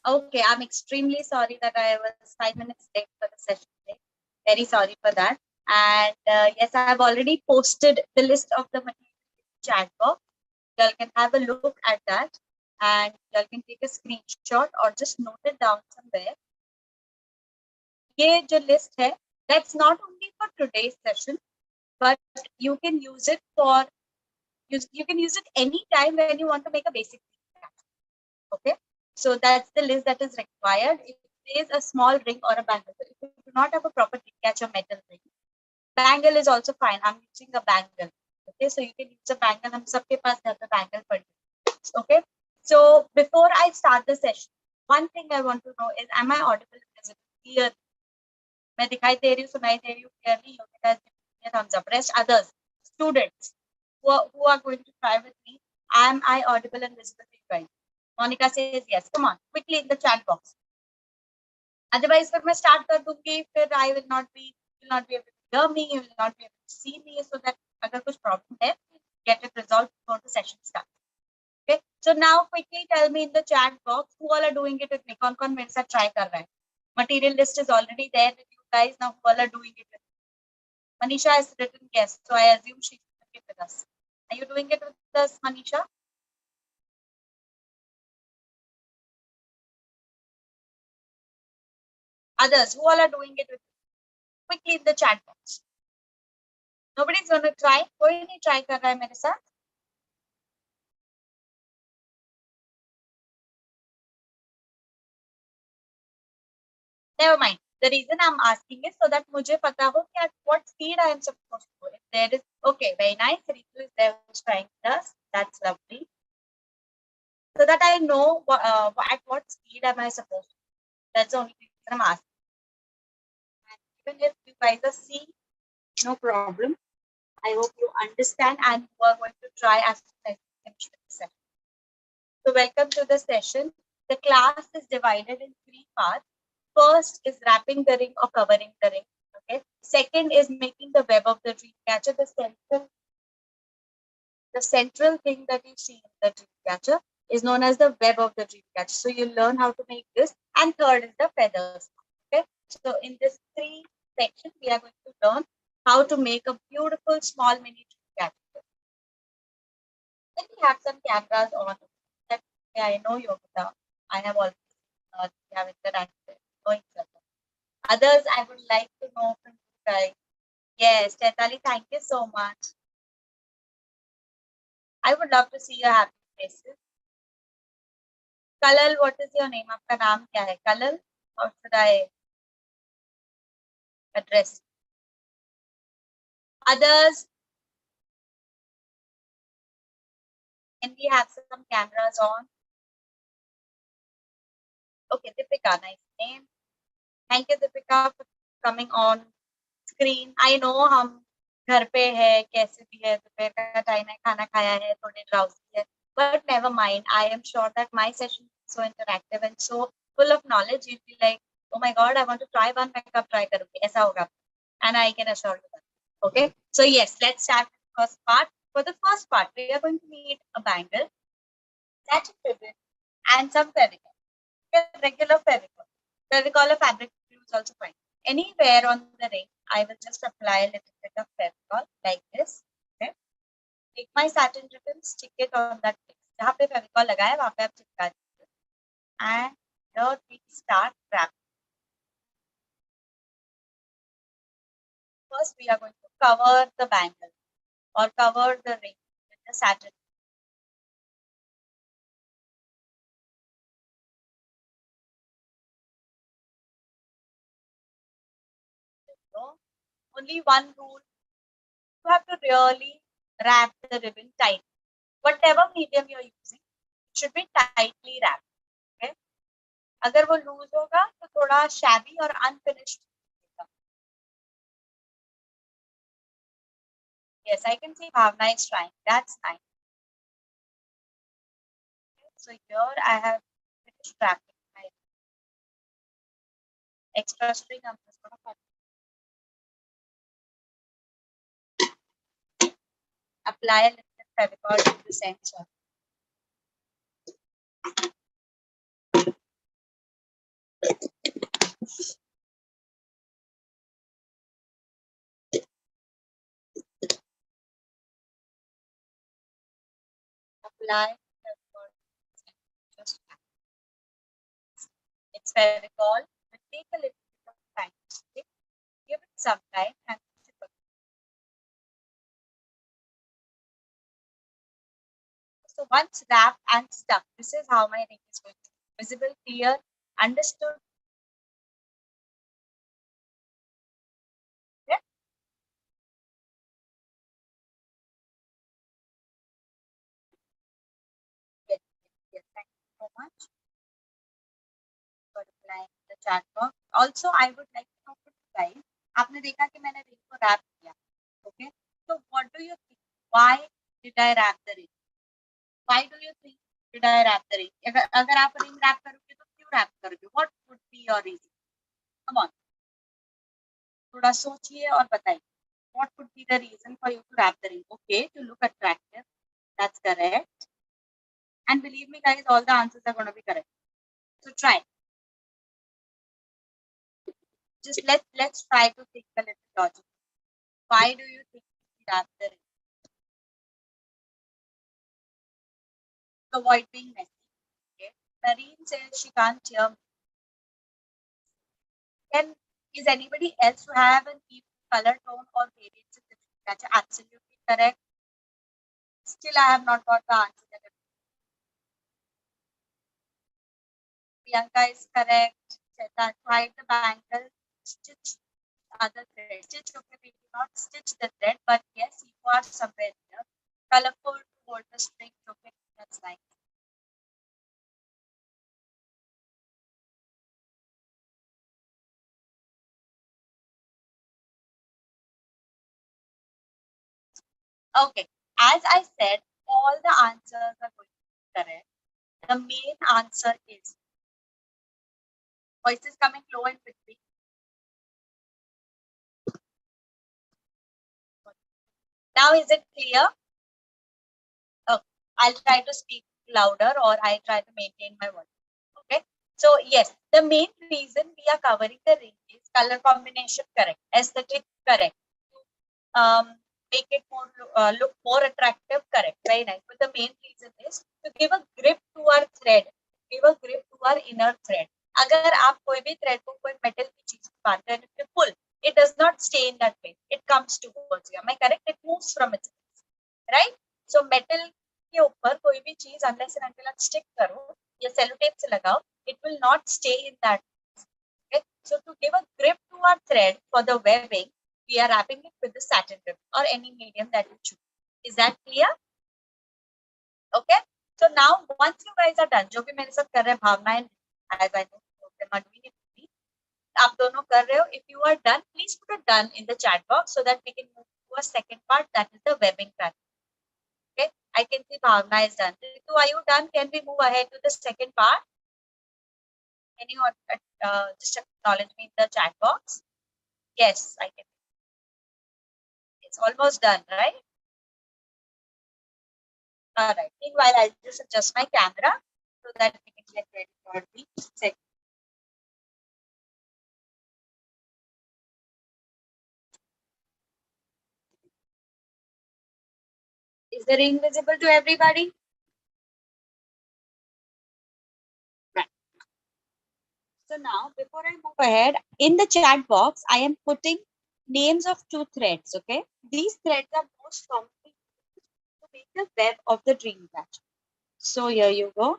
Okay, I'm extremely sorry that I was 5 minutes late for the session today. Very sorry for that. And yes, I have already posted the list of the material in the chat box. You can have a look at that and you can take a screenshot or just note it down somewhere. ये जो list है, that's not only for today's session, but you can use it for you can use it anytime when you want to make a basic Dreamcatcher. Okay, so that's the list that is required. If there is a small ring or a bangle, so if you do not have a proper Dreamcatcher metal ring, bangle is also fine. I'm using a bangle. Okay, so you can use a bangle. हम सबके पास घर पे bangle पड़ी है. Okay, so before I start the session, one thing I want to know is, am I audible and visible clearly? मैं दिखाई दे रही हूँ, सुनाई दे रही हूँ clearly? You guys give me a thumbs up. Rest others, students who are going to try with me, am I audible and visible to you guys? Monica says yes. Come on, quickly in the chat box. Otherwise, if I start कर दूंगी, फिर I will not be able to hear me, you will not be able to see me, so that अगर कुछ problem है, get it resolved before the session starts. Okay. So now quickly tell me in the chat box who all are doing it with me. कौन मेरे साथ try कर रहा है? Material list is already there with you guys. Now who all are doing it with me? Manisha has written yes, so I assume she's doing it with us. Are you doing it with us, Manisha? Others, who all are doing it with me? Quickly in the chat box. Nobody's going to try. कोई नहीं try कर रहा है मेरे साथ. Never mind. The reason I'm asking is so that मुझे पता हो कि at what speed I am supposed to go. If there is, okay, very nice. Ritu is there who's trying this. That's lovely. So that I know at what speed am I supposed to go. That's the only reason I'm asking. And even if you guys are seeing, no problem. I hope you understand and you are going to try as soon as you finish the session. So welcome to the session. The class is divided in 3 parts. First is wrapping the ring or covering the ring. Okay. Second is making the web of the Dreamcatcher. The central thing that you see in the Dreamcatcher is known as the web of the Dreamcatcher. So you learn how to make this. And third is the feathers. Okay. So in this 3 sections, we are going to learn how to make a beautiful small mini Dreamcatcher. Then we have some cameras on. Yeah, I know Yogita. I have already we have interacted. Others, I would like to know from you guys. Yes, Chaitali, thank you so much. I would love to see your happy faces. Kalal, what is your name? आपका नाम क्या है? Kalal? How should I address? Others, can we have some cameras on? Okay, Deepika, nice name. Thank you, Deepika, for coming on screen. I know हम घर पे है, कैसे भी है, दोपहर का टाइम है, खाना खाया है, थोड़े ड्राउजी है, but never mind. I am sure that my session is so interactive and so full of knowledge. You'll be like, oh my god, I want to try one, मैं कब try करूँगी, ऐसा होगा. And I can assure you that. Okay, so yes, let's start with the first part. For the first part, we are going to need a bangle, that ribbon, and some Fevicol. Regular Fevicol. Fevicol or fabric glue is also fine. Anywhere on the ring, I will just apply a little bit of Fevicol like this. Okay. Take my satin ribbon, stick it on that place. जहाँ पे Fevicol लगा है, वहाँ पे आप चिपका दीजिए. And here we start wrapping. First, we are going to cover the bangle or cover the ring with the satin. So, only one rule: you have to really wrap the ribbon tight. Whatever medium you're using, it should be tightly wrapped. Okay? अगर वो loose होगा तो थोड़ा shabby और unfinished. Yes, I can see Bhavna is trying. That's nice. Okay, so here I have finished wrapping my extra string. I'm just going to apply a little Fevicol to the center. apply just it's Fevicol. Will take a little bit of time to stick. Give it some time and so once wrapped and stuck, this is how my ring is going to be visible, clear, understood. Yeah? Yes, yes, thank you so much for replying to the chat box. Also, I would like to know from you guys, आपने देखा कि मैंने ring को wrap किया, okay? So what do you think? Why did I wrap the ring? Why do you think did I wrap the ring? अगर आप ring wrap करोगे तो क्यों wrap करोगे? What would be your reason? Come on, थोड़ा सोचिए और बताइए. What could be the reason for you to wrap the ring? Okay, to look attractive. That's correct. And believe me, guys, all the answers are going to be correct. So try. Just let's try to think a little logical. Why do you think we wrap the ring? To avoid being messy. Okay. Marine says she can't hear me. Then is anybody else who have an even color tone or variance in the Dreamcatcher? Absolutely correct. Still, I have not got the answer. Priyanka is correct. Chetan, hide the bangle, stitch other thread. Stitch, okay, we do not stitch the thread, but yes, you are somewhere here. Colorful to hold the string, okay, that's nice. Okay, as I said, all the answers are going to be correct. The main answer is voices coming low in between. Now, is it clear? Oh, I'll try to speak louder or I try to maintain my voice. Okay. So yes, the main reason we are covering the ring is color combination correct, aesthetic correct, make it more look more attractive correct, very nice. But the main reason is to give a grip to our thread, give a grip to our inner thread. अगर आप कोई भी thread को कोई metal की चीज पे बांधते हैं, if you pull, it does not stay in that place. It comes towards you. Am I correct? It moves from its place, right? So metal के ऊपर कोई भी चीज unless and until आप stick करो या sellotape से लगाओ, it will not stay in that. Okay? So to give a grip to our thread for the webbing, we are wrapping it with the satin ribbon or any medium that you choose. Is that clear? Okay. So now once you guys are done, जो भी मेरे साथ कर रहे हैं भावना and as I know them are doing it with me, आप दोनों कर रहे हो. If you are done, please put a done in the chat box so that we can move to a second part, that is the webbing practice. Okay. I can see Bhavna is done. Ritu, are you done? Can we move ahead to the second part? Can you just acknowledge me in the chat box? Yes, I can. It's almost done, right? All right. Meanwhile, I'll just adjust my camera so that we can get ready for the second. Is the ring visible to everybody? Right. So now, before I move ahead, in the chat box, I am putting names of 2 threads, okay? These threads are most commonly used to make the web of the Dreamcatcher. So here you go.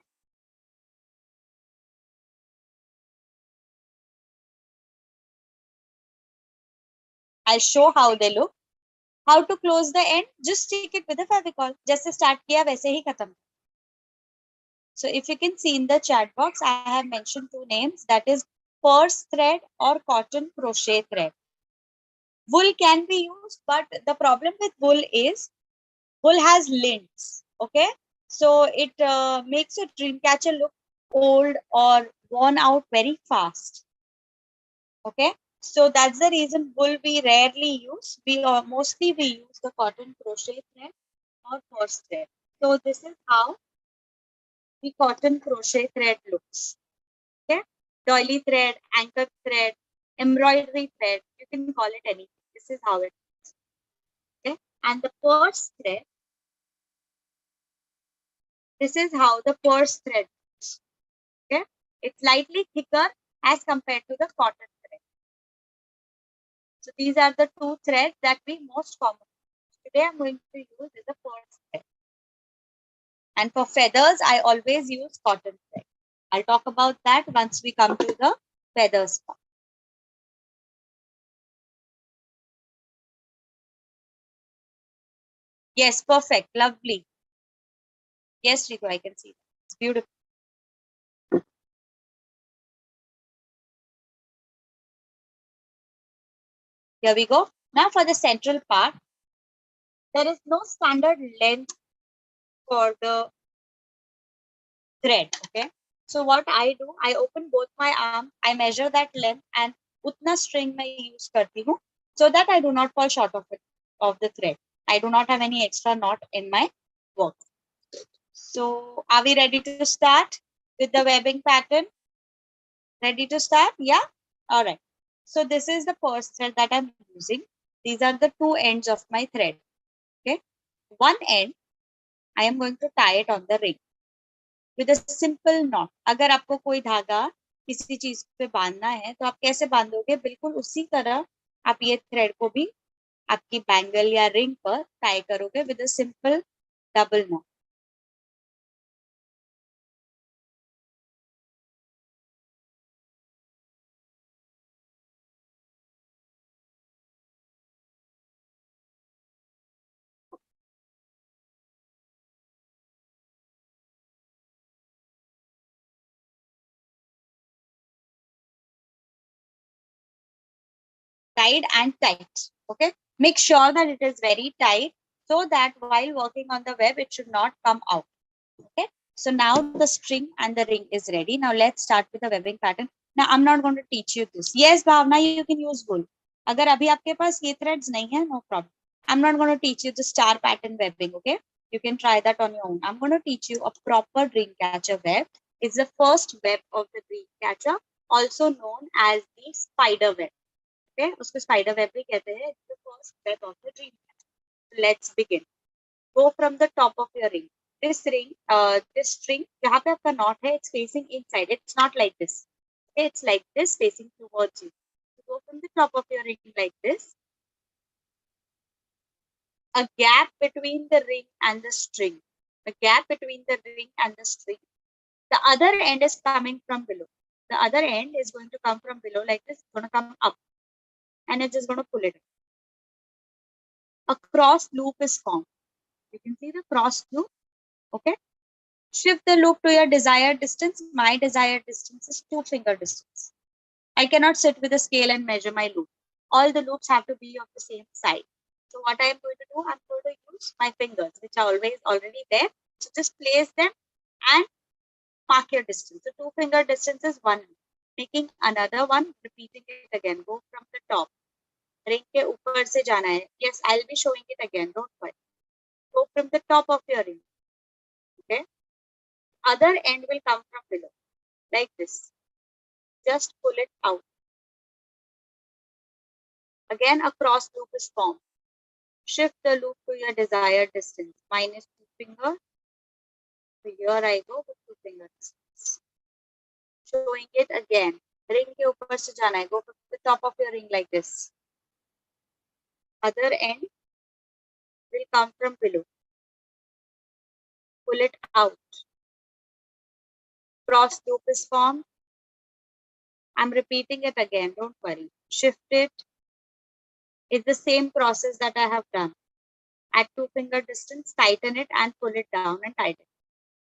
I'll show how they look. How to close the end? Just stick it with a Fevicol. जैसे start किया वैसे ही खत्म. So if you can see in the chat box, I have mentioned 2 names, that is purse thread or cotton crochet thread. Wool can be used, but the problem with wool is wool has lints. Okay, so it makes your Dreamcatcher look old or worn out very fast. Okay, so that's the reason wool we rarely use. We mostly we use the cotton crochet thread or purse thread. So this is how the cotton crochet thread looks. Okay, doily thread, anchor thread, embroidery thread, you can call it anything. This is how it looks. Okay, and the purse thread This is how the purse thread is. Okay, it's slightly thicker as compared to the cotton thread. So these are the two threads that we most commonly use. Today I'm going to use is a purse thread. And for feathers, I always use cotton thread. I'll talk about that once we come to the feathers part. Yes, perfect, lovely. Yes, Ritu, I can see that. It's beautiful. Here we go. Now for the central part, there is no standard length for the thread. Okay. So what I do, I open both my arms, I measure that length and utna string मैं use करती हूँ so that I do not fall short of it, of the thread. I do not have any extra knot in my work. So are we ready to start with the webbing pattern? Ready to start? Yeah? All right. So this is the purse thread that I'm using. These are the two ends of my thread. Okay. One end, I am going to tie it on the ring with a simple knot. अगर आपको कोई धागा किसी चीज पे बांधना है तो आप कैसे बांधोगे? बिल्कुल उसी तरह आप ये थ्रेड को भी आपकी बैंगल या रिंग पर टाई करोगे with a simple double knot. Tight and tight. Okay. Make sure that it is very tight so that while working on the web, it should not come out. Okay. So now the string and the ring is ready. Now let's start with the webbing pattern. Now I'm not going to teach you this. Yes, Bhavna, you can use wool. अगर अभी आपके पास ये threads नहीं है, no problem. I'm not going to teach you the star pattern webbing. Okay. You can try that on your own. I'm going to teach you a proper Dreamcatcher web. It's the first web of the Dreamcatcher, also known as the spider web. Okay, उसको spider web भी कहते हैं. It's the first web of the Dreamcatcher. Let's begin. Go from the top of your ring. This string, जहाँ पे आपका knot है, it's facing inside. It's not like this. Okay, it's like this, facing towards you. So go from the top of your ring like this. A gap between the ring and the string. A gap between the ring and the string. The other end is coming from below. The other end is going to come from below like this. It's going to come up. And it's just going to pull it. A cross loop is formed. You can see the cross loop. Okay. Shift the loop to your desired distance. My desired distance is 2 finger distance. I cannot sit with a scale and measure my loop. All the loops have to be of the same size. So what I am going to do, I'm going to use my fingers, which are already there. So just place them and mark your distance. So 2 finger distance is 1. Making another one, repeating it again. Go from the top. Ring के ऊपर से जाना है. Yes, I'll be showing it again. Don't worry. Go from the top of your ring. Okay. Other end will come from below, like this. Just pull it out. Again, a cross loop is formed. Shift the loop to your desired distance. Mine is 2 finger. So here I go with 2 finger distance. Showing it again. Ring के ऊपर से जाना है. Go from the top of your ring like this. Other end will come from below. Pull it out. Cross loop is formed. I'm repeating it again. Don't worry. Shift it. It's the same process that I have done. At 2 finger distance, tighten it and pull it down and tighten.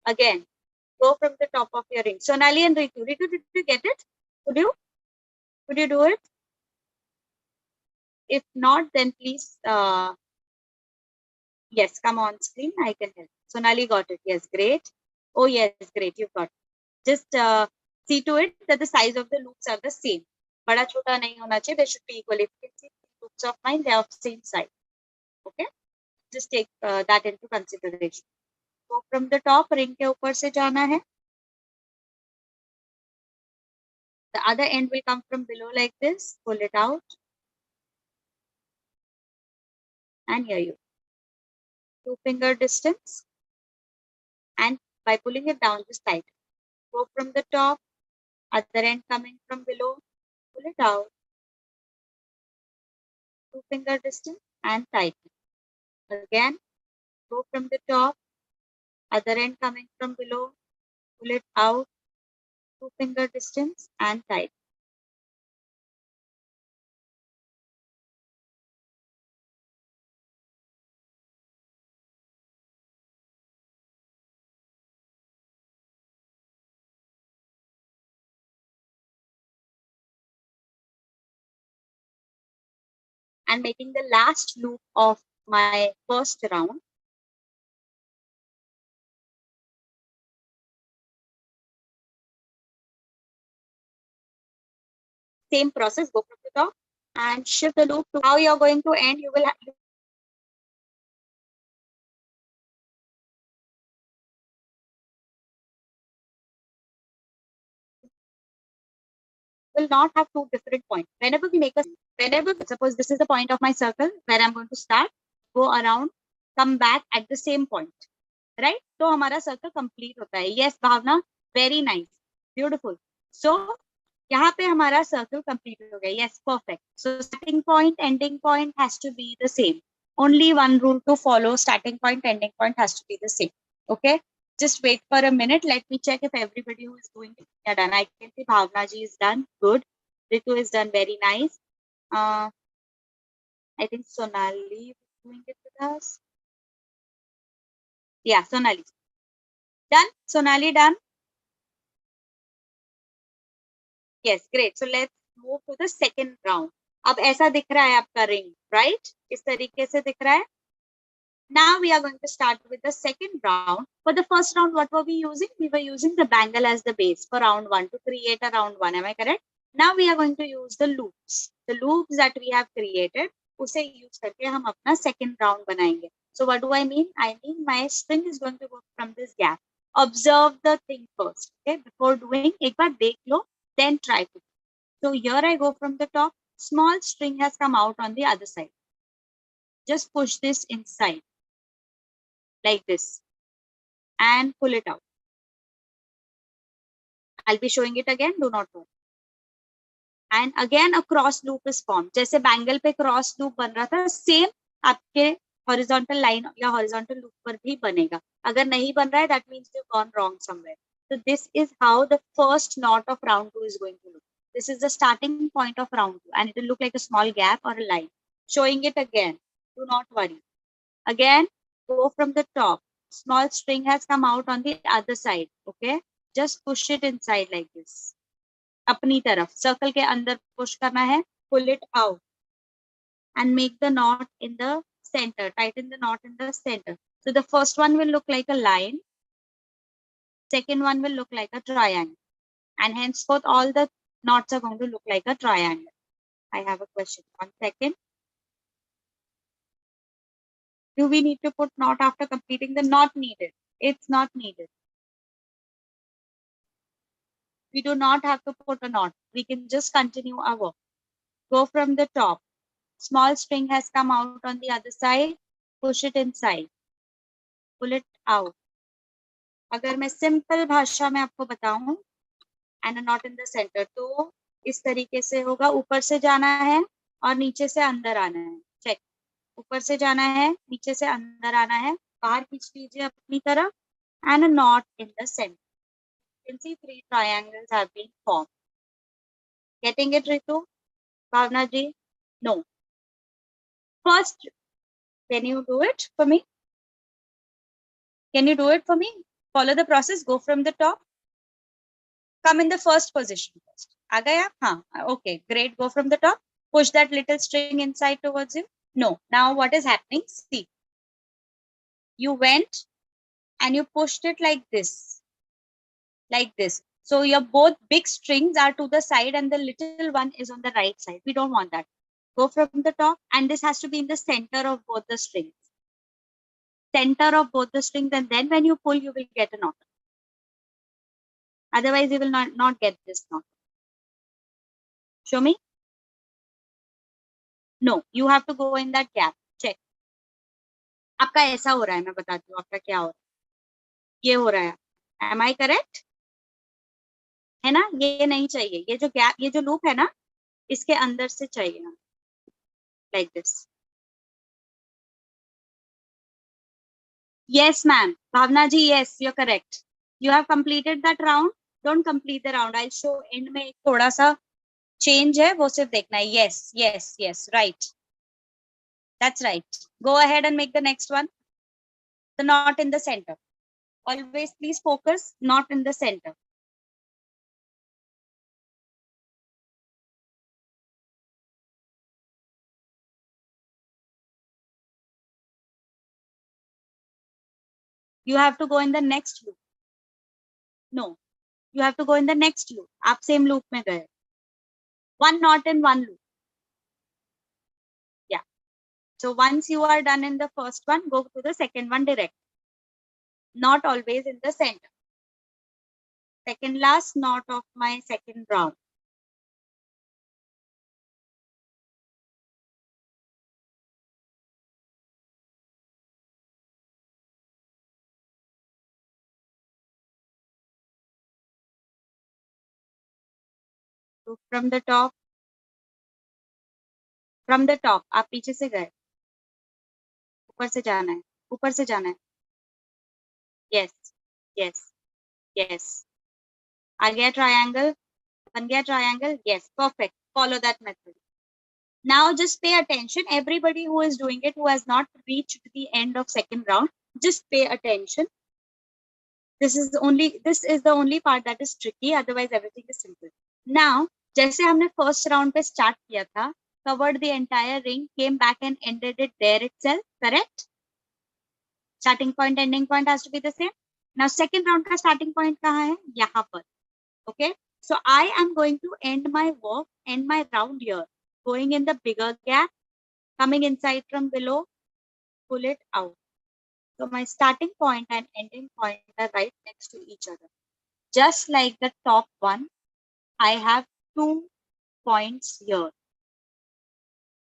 Again, go from the top of your ring. Sonali and Ritu, did you get it? Could you do it? If not, then please, yes, come on screen. I can help. Sonali got it. Yes, great. Oh yes, great. You've got it. Just see to it that the size of the loops are the same. बड़ा छोटा नहीं होना चाहिए. They should be equal. If you can see loops of mine, they are of same size. Okay. Just take that into consideration. So from the top, ring के ऊपर से जाना है. The other end will come from below like this. Pull it out. And here you. 2 finger distance. And by pulling it down just tight. Go from the top, other end coming from below, pull it out, 2-finger distance and tighten. Again, go from the top, other end coming from below, pull it out, 2-finger distance and tighten. And making the last loop of my first round. Same process, go from the top and shift the loop to how you're going to end. You will not have two different points. Whenever we make a, whenever suppose this is the point of my circle where I'm going to start, go around, come back at the same point, right? तो हमारा circle complete होता है. Yes, भावना, very nice, beautiful. So यहाँ पे हमारा circle complete हो गया. Yes, perfect. So starting point, ending point has to be the same. Only one rule to follow: starting point, ending point has to be the same. Okay. Just wait for a minute. Let me check if everybody who is doing it are done. I can see Bhavna ji is done. Good. Ritu is done. Very nice. I think Sonali is doing it with us. Yeah, Sonali. Done? Sonali done? Yes, great. So let's move to the second round. अब ऐसा दिख रहा है आपका ring, right? इस तरीके से दिख रहा है. Now we are going to start with the second round. For the first round, what were we using? We were using the bangle as the base for round 1 to create a round 1. Am I correct? Now we are going to use the loops. The loops that we have created, उसे use करके हम अपना second round बनाएंगे. So what do I mean? I mean my string is going to go from this gap. Observe the thing first. Okay, before doing, एक बार देख लो, then try to. So here I go from the top. Small string has come out on the other side. Just push this inside like this and pull it out. I'll be showing it again. Do not worry. And again a cross loop is formed. जैसे bangle पे cross loop बन रहा था, same आपके horizontal line या horizontal loop पर भी बनेगा. अगर नहीं बन रहा है, that means you've gone wrong somewhere. So this is how the first knot of round 2 is going to look. This is the starting point of round 2 and it will look like a small gap or a line. Showing it again. Do not worry. Again, go from the top. Small string has come out on the other side. Okay, just push it inside like this. अपनी तरफ circle के अंदर push करना है. Pull it out and make the knot in the center. Tighten the knot in the center. So the first one will look like a line. Second one will look like a triangle. And henceforth all the knots are going to look like a triangle. I have a question. 1 second. Do we need to put knot after completing the knot? Needed? It's not needed. We do not have to put a knot. We can just continue our work. Go from the top. Small string has come out on the other side. Push it inside. Pull it out. अगर मैं simple भाषा में आपको बताऊं, and a knot in the center, तो इस तरीके से होगा. ऊपर से जाना है और नीचे से अंदर आना है. Check. ऊपर से जाना है, नीचे से अंदर आना है. बाहर खींच लीजिए अपनी तरफ. And a knot in the center. You can see 3 triangles have been formed. Getting it, Ritu? Bhavna ji? No. First, can you do it for me? Can you do it for me? Follow the process. Go from the top. Come in the first position first. आ गया? हाँ. Okay, great. Go from the top. Push that little string inside towards you. No. Now what is happening? See. You went and you pushed it like this. Like this. So your both big strings are to the side and the little one is on the right side. We don't want that. Go from the top and this has to be in the center of both the strings. Center of both the strings, and then when you pull, you will get a knot. Otherwise, you will not get this knot. Show me. No, you have to go in that gap. Check. आपका ऐसा हो रहा है, मैं बताती हूँ आपका क्या हो रहा है. ये हो रहा है. Am I correct? है ना, ये नहीं चाहिए, ये जो गैप, ये जो लूप है ना, इसके अंदर से चाहिए, like this. Yes, ma'am. Bhavna ji, yes, you're correct. You have completed that round. Don't complete the round. I'll show end में एक थोड़ा सा change है, वो सिर्फ देखना है. Yes, yes, yes, right. That's right. Go ahead and make the next one. The knot in the center. Always please focus, not in the center. You have to go in the next loop. No, you have to go in the next loop. आप same loop में गए. One knot in one loop. Yeah. So once you are done in the first one, go to the second one direct. Not always in the center. Second last knot of my second round. So from the top, आप पीछे से गए, ऊपर से जाना है, ऊपर से जाना है. Yes, yes, yes. आ गया triangle, बन गया triangle. Yes, perfect. Follow that method. Now just pay attention. Everybody who is doing it, who has not reached the end of second round, just pay attention. This is the only part that is tricky. Otherwise, everything is simple. Now, जैसे हमने first round पे start किया था, covered the entire ring, came back and ended it there itself. Correct? Starting point, ending point has to be the same. Now, second round का starting point कहाँ है? यहाँ पर. Okay. So I am going to end my work, end my round here, going in the bigger gap, coming inside from below, pull it out. So my starting point and ending point are right next to each other. Just like the top one, I have 2 points here.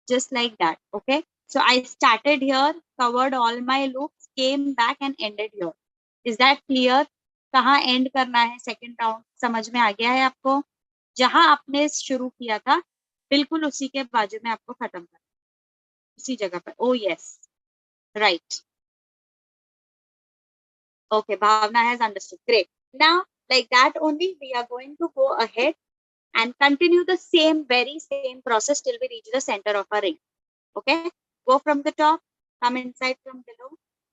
Just like that. Okay. So I started here, covered all my loops, came back and ended here. Is that clear? कहाँ end करना है second round? समझ में आ गया है आपको? जहां आपने शुरू किया था, बिल्कुल उसी के बाजू में आपको खत्म करना है, उसी जगह पर. Oh yes, right. Okay, Bhavna has understood. Great. Now, like that only, we are going to go ahead and continue the very same process till we reach the center of our ring. Okay. Go from the top, come inside from below,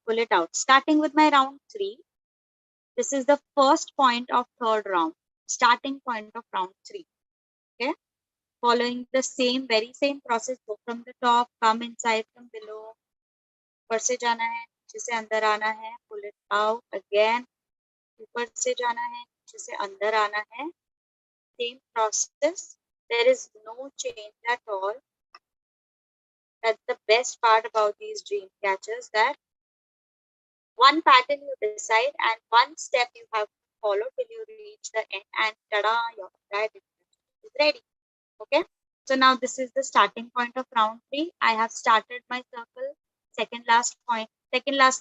pull it out. Starting with my round 3. This is the first point of third round. Starting point of round 3. Okay. Following the very same process. Go from the top, come inside from below. ऊपर से जाना है, नीचे से अंदर आना है, pull it out again. ऊपर से जाना है, नीचे से अंदर आना है. Same process. There is no change at all. That's the best part about these dream catchers, that one pattern you decide and one step you have to follow till you reach the end, and tada, your entire dream catcher is ready. Okay. So now this is the starting point of round 3. I have started my circle. Second last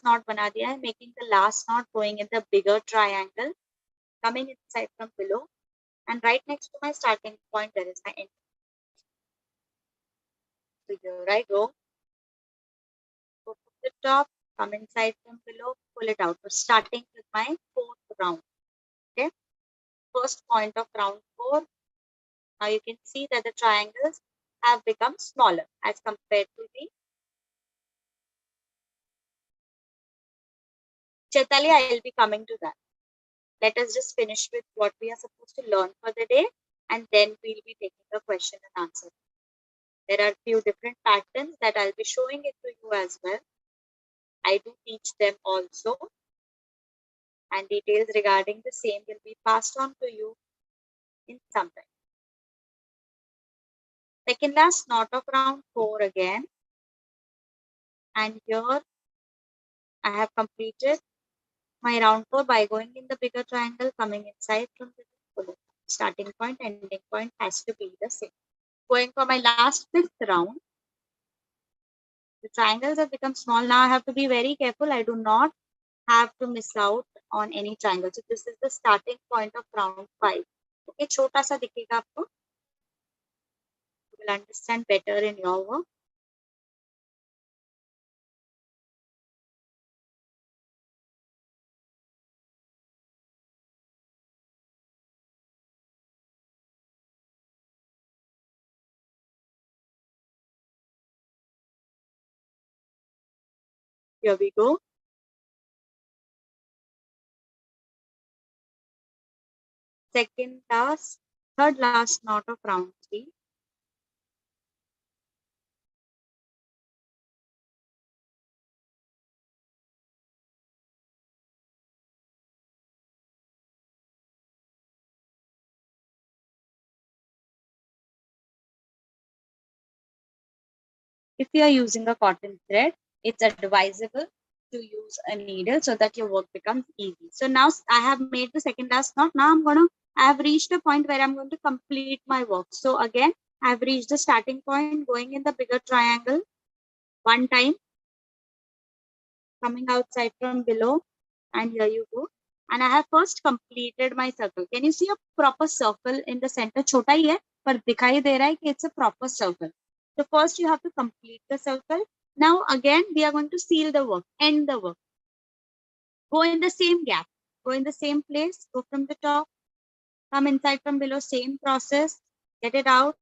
knot बना दिया है, making the last knot going in the bigger triangle, coming inside from below, and right next to my starting point there is my end. So here I go from the top, come inside from below, pull it out. So starting with my fourth round. Okay, first point of round 4. Now you can see that the triangles have become smaller as compared to the Chaitali. I will be coming to that. Let us just finish with what we are supposed to learn for the day, and then we'll be taking the question and answer. There are few different patterns that I'll be showing it to you as well. I do teach them also, and details regarding the same will be passed on to you in some time. Second last knot of round 4 again, and here I have completed my round 4 by going in the bigger triangle, coming inside from the bullet. Starting point, ending point has to be the same. Going for my last 5th round, the triangles have become small. Now I have to be very careful. I do not have to miss out on any triangle. So this is the starting point of round 5. Okay, छोटा सा दिखेगा आपको. You will understand better in your work. Here we go. Second last, third last knot of round 3. If you are using a cotton thread, it's advisable to use a needle so that your work becomes easy. So now I have made the second last knot. Now I have reached a point where I'm going to complete my work. So again, I've reached the starting point, going in the bigger triangle one time, coming outside from below, and here you go. And I have first completed my circle. Can you see a proper circle in the center? छोटा ही है, पर दिखाई दे रहा है कि it's a proper circle. So first you have to complete the circle. Now again, we are going to seal the work, end the work. Go in the same gap, go in the same place, go from the top, come inside from below, same process, get it out,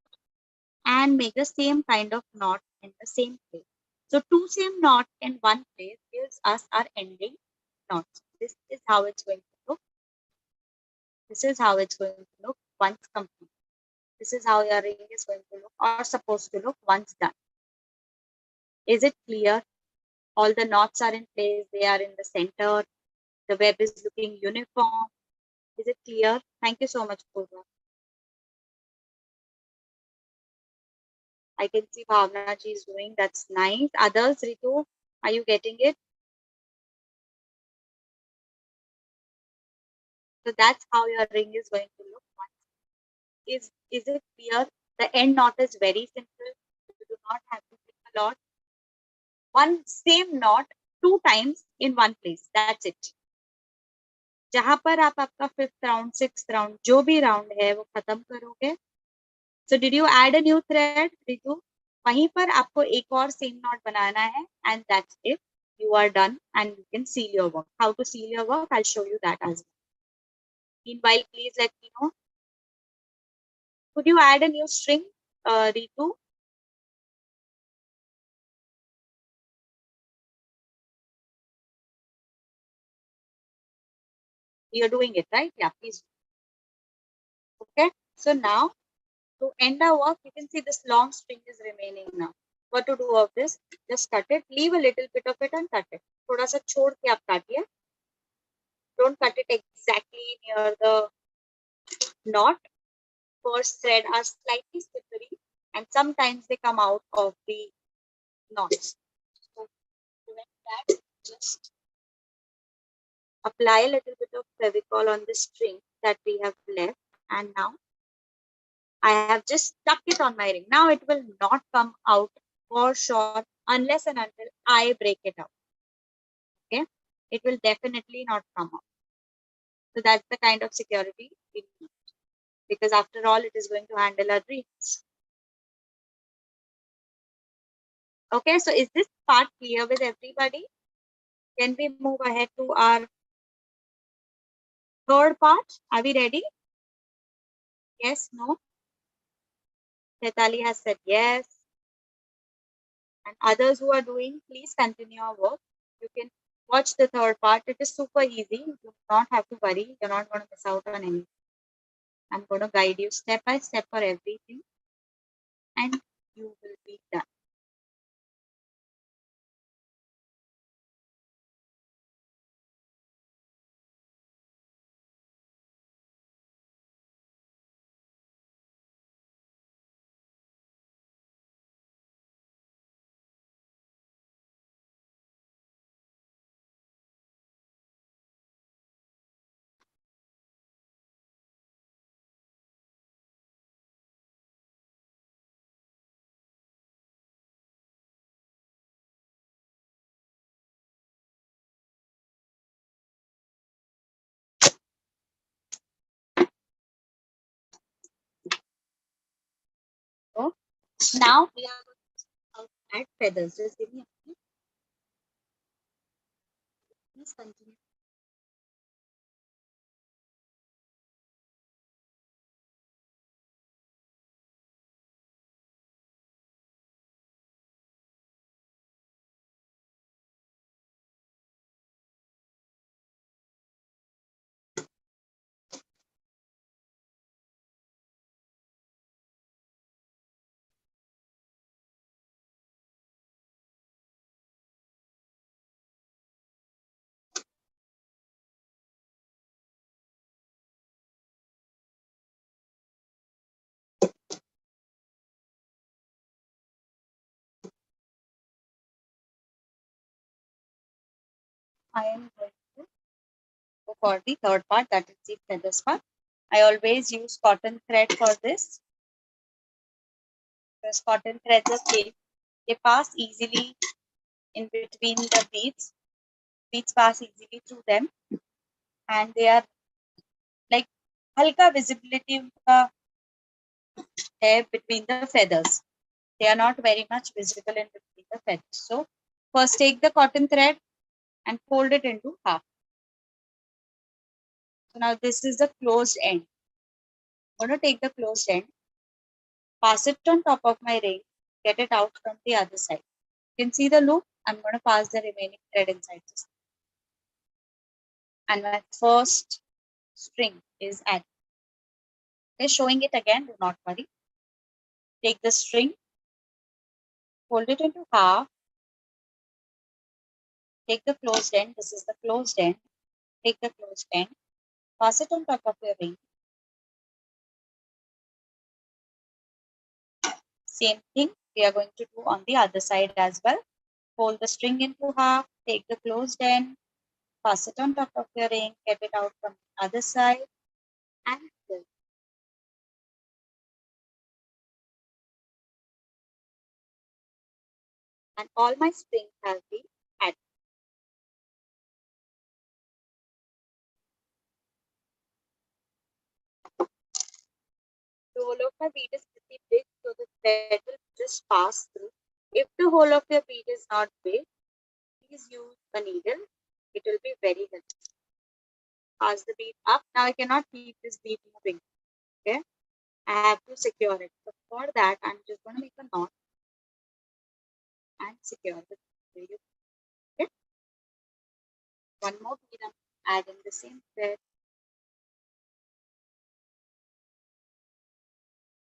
and make the same kind of knot in the same place. So two same knot in one place gives us our ending knot. This is how it's going to look. This is how it's going to look once complete. This is how your ring is going to look or supposed to look once done. Is it clear? All the knots are in place. They are in the center. The web is looking uniform. Is it clear? Thank you so much, Purva. I can see Bhavna ji is doing. That's nice. Others, Ritu, are you getting it? So that's how your ring is going to look. Is it clear? The end knot is very simple. You do not have to think a lot. One same knot 2 times in one place. That's it. जहां पर आप आपका 5th round, 6th round, जो भी round है वो खत्म करोगे. So did you add a new thread, Ritu? वहीं पर आपको एक और same knot बनाना है, and that's it. You are done and you can seal your work. How to seal your work? I'll show you that as well. Meanwhile, please let me know. Could you add a new string, Ritu? You're doing it, right? Yeah, please. Okay. So now, to end our work, you can see this long string is remaining now. What to do of this? Just cut it. Leave a little bit of it and cut it. थोड़ा सा छोड़ के आप काटिए. Don't cut it exactly near the knot. First thread are slightly slippery and sometimes they come out of the knots. So to prevent that, just apply a little bit of fevicol on the string that we have left, and now I have just stuck it on my ring. Now it will not come out for sure unless and until I break it out. Okay, it will definitely not come out. So that's the kind of security we need, because after all, it is going to handle our dreams. Okay, so is this part clear with everybody? Can we move ahead to our third part? Are we ready? Yes, no? Chetali has said yes. And others who are doing, please continue your work. You can watch the third part. It is super easy. You do not have to worry. You're not going to miss out on anything. I'm going to guide you step by step for everything, and you will be done. Now we are going to add feathers. Just give me a minute. Please continue. I am going to go for the third part, that is the feathers part. I always use cotton thread for this. Because cotton threads are safe. They pass easily in between the beads. Beads pass easily through them, and they are like halka visibility है between the feathers. They are not very much visible in between the feathers. So first take the cotton thread and fold it into half. So now this is the closed end. I'm going to take the closed end, pass it on top of my ring, get it out from the other side. You can see the loop. I'm going to pass the remaining thread inside this. And my first string is added. Okay, showing it again, do not worry. Take the string, fold it into half, take the closed end. This is the closed end. Take the closed end, pass it on top of your ring. Same thing we are going to do on the other side as well. Fold the string into half, take the closed end, pass it on top of your ring, get it out from the other side, and pull. And all my strings have been added. The hole of my bead is pretty big, so the thread will just pass through. If the hole of your bead is not big, please use a needle. It will be very helpful. Pass the bead up. Now I cannot keep this bead moving. Okay, I have to secure it. So for that, I'm just going to make a knot and secure the bead. Okay. One more bead, I'm adding the same thread.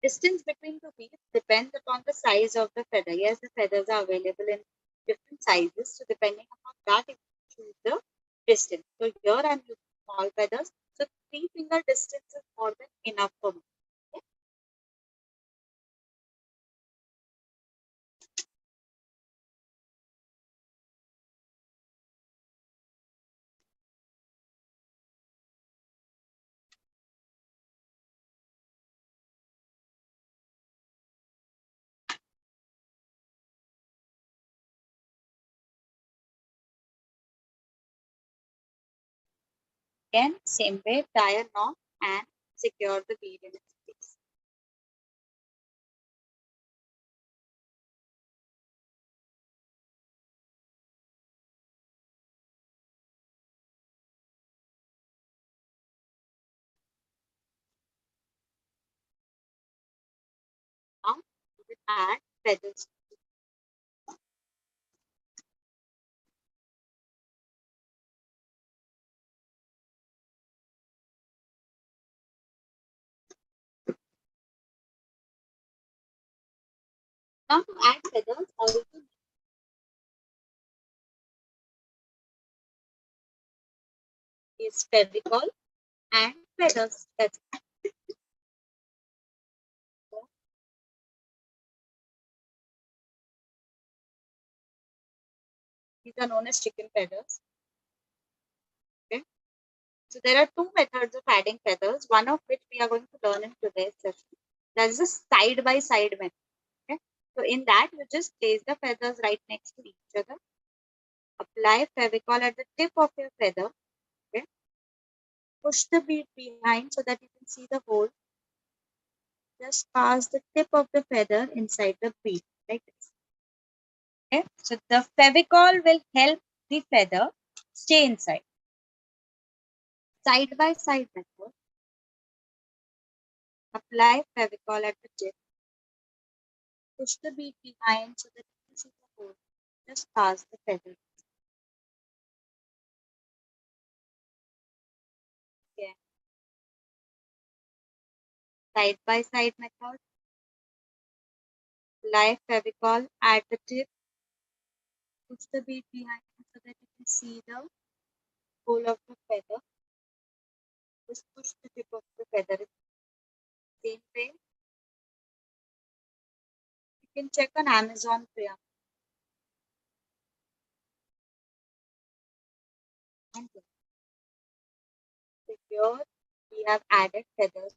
Distance between two beads depends upon the size of the feather. Yes, the feathers are available in different sizes. So depending upon that, you choose the distance. So here I'm using small feathers. So 3-finger distance is more than enough for me. Okay? Again, same way, tie a knot and secure the bead in its place. Now we will add feathers. Now to add feathers, all you need is fevicol and feathers. That's it. So these are known as chicken feathers. Okay. So there are two methods of adding feathers, one of which we are going to learn in today's session. That is a side by side method. Okay. So in that, you just place the feathers right next to each other. Apply fevicol at the tip of your feather. Okay. Push the bead behind so that you can see the hole. just pass the tip of the feather inside the bead like this. Okay, so the Fevicol will help the feather stay inside. Side by side method. Apply Fevicol at the tip. Push the bead behind so that you can see the hole. Just pass the feather. Okay. Side by side method. Apply Fevicol at the tip. Push the bead behind so that you can see the hole of the feather. Just push the tip of the feather in the same way. You can check on Amazon Prime. And here we have added feathers.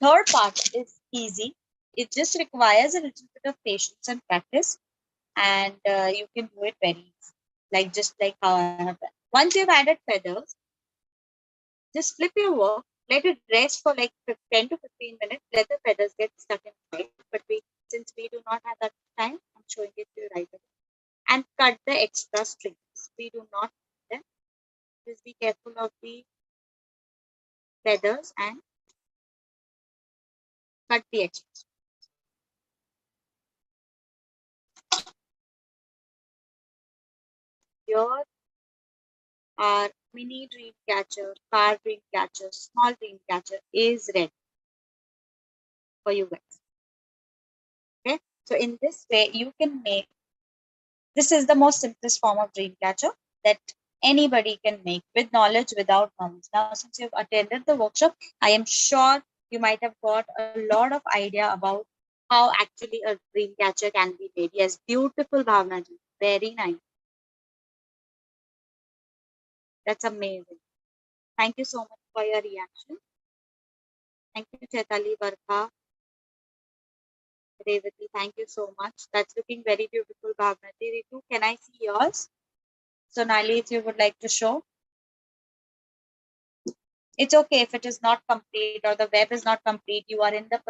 Third part is easy. It just requires a little bit of patience and practice, and you can do it very easy. Just like how I have done. Once you've added feathers, just flip your work, let it rest for like 10 to 15 minutes, let the feathers get stuck inside. But since we do not have that time, I'm showing it to you right away. And cut the extra strings. We do not need them. Just be careful of the feathers and cut the extra strings. Here our mini dream catcher, car dream catcher, small dream catcher is ready for you guys. Okay, so in this way you can make, this is the most simplest form of dream catcher that anybody can make with knowledge, without knowledge. Now since you've attended the workshop, I am sure you might have got a lot of idea about how actually a dream catcher can be made. Yes, beautiful Bhavna ji, very nice. That's amazing. Thank you so much for your reaction. Thank you, Chaitali, Varka, Revati, thank you so much. That's looking very beautiful, Bhavnati. Ritu, can I see yours? Sonali, if you would like to show. It's okay if it is not complete or the web is not complete. You are in the